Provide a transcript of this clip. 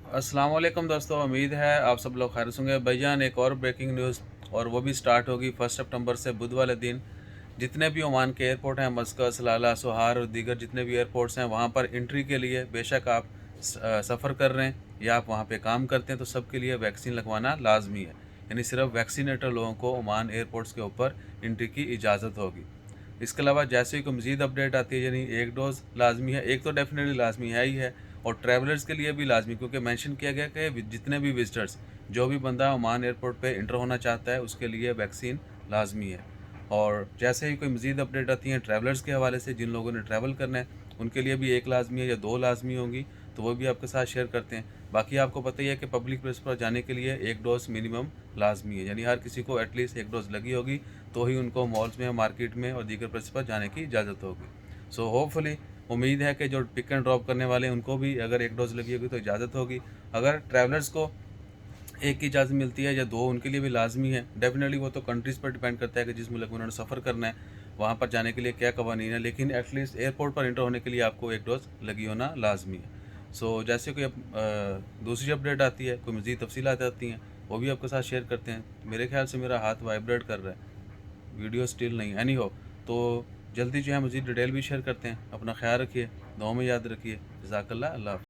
अस्सलाम वालेकुम दोस्तों, उम्मीद है आप सब लोग खैर से होंगे। भाईजान एक और ब्रेकिंग न्यूज़, और वो भी स्टार्ट होगी 1 सितंबर से बुध वाले दिन। जितने भी ओमान के एयरपोर्ट हैं, मस्कत, सलाला, सोहार और दीगर जितने भी एयरपोर्ट्स हैं, वहाँ पर एंट्री के लिए बेशक आप सफ़र कर रहे हैं या आप वहाँ पे काम करते हैं, तो सबके लिए वैक्सीन लगवाना लाजमी है। यानी सिर्फ वैक्सीनेटेड लोगों को ओमान एयरपोर्ट्स के ऊपर एंट्री की इजाज़त होगी। इसके अलावा जैसे ही कोई मज़ीद अपडेट आती है, यानी एक डोज़ लाजमी है, एक तो डेफिनेटली लाजमी है ही है, और ट्रैवलर्स के लिए भी लाजमी, क्योंकि मेंशन किया गया कि जितने भी विजिटर्स, जो भी बंदा ओमान एयरपोर्ट पे इंटर होना चाहता है, उसके लिए वैक्सीन लाजमी है। और जैसे ही कोई मज़ीद अपडेट आती हैं ट्रैवलर्स के हवाले से, जिन लोगों ने ट्रैवल करना है उनके लिए भी एक लाजमी है या दो लाजमी होंगी, तो वो भी आपके साथ शेयर करते हैं। बाकी आपको पता ही है कि पब्लिक प्लेस पर जाने के लिए एक डोज़ मिनिमम लाजमी है, यानी हर किसी को एटलीस्ट एक डोज़ लगी होगी, तो ही उनको मॉल्स में, मार्केट में और दीगर प्लेस पर जाने की इजाज़त होगी। सो होपफुली उम्मीद है कि जो पिक एंड ड्रॉप करने वाले हैं उनको भी अगर एक डोज़ लगी होगी तो इजाज़त होगी। अगर ट्रैवलर्स को एक की इजाज़त मिलती है या दो, उनके लिए भी लाजमी है। डेफिनेटली वो तो कंट्रीज़ पर डिपेंड करता है कि जिस मुल्क में उन्होंने सफ़र करना है, वहाँ पर जाने के लिए क्या कवानीन है, लेकिन एटलीस्ट एयरपोर्ट पर इंटर होने के लिए आपको एक डोज़ लगी होना लाजमी है। सो जैसे कोई दूसरी अपडेट आती है, कोई मज़ीद तफसीलात आती हैं, वो भी आपके साथ शेयर करते हैं। मेरे ख्याल से मेरा हाथ वाइब्रेट कर रहा है, वीडियो स्टिल नहीं, एनी हो तो जल्दी जो है मज़ीद डिटेल भी शेयर करते हैं। अपना ख्याल रखिए, दुआ में याद रखिए। जज़ाकल्लाह, अल्लाह हाफ़िज़।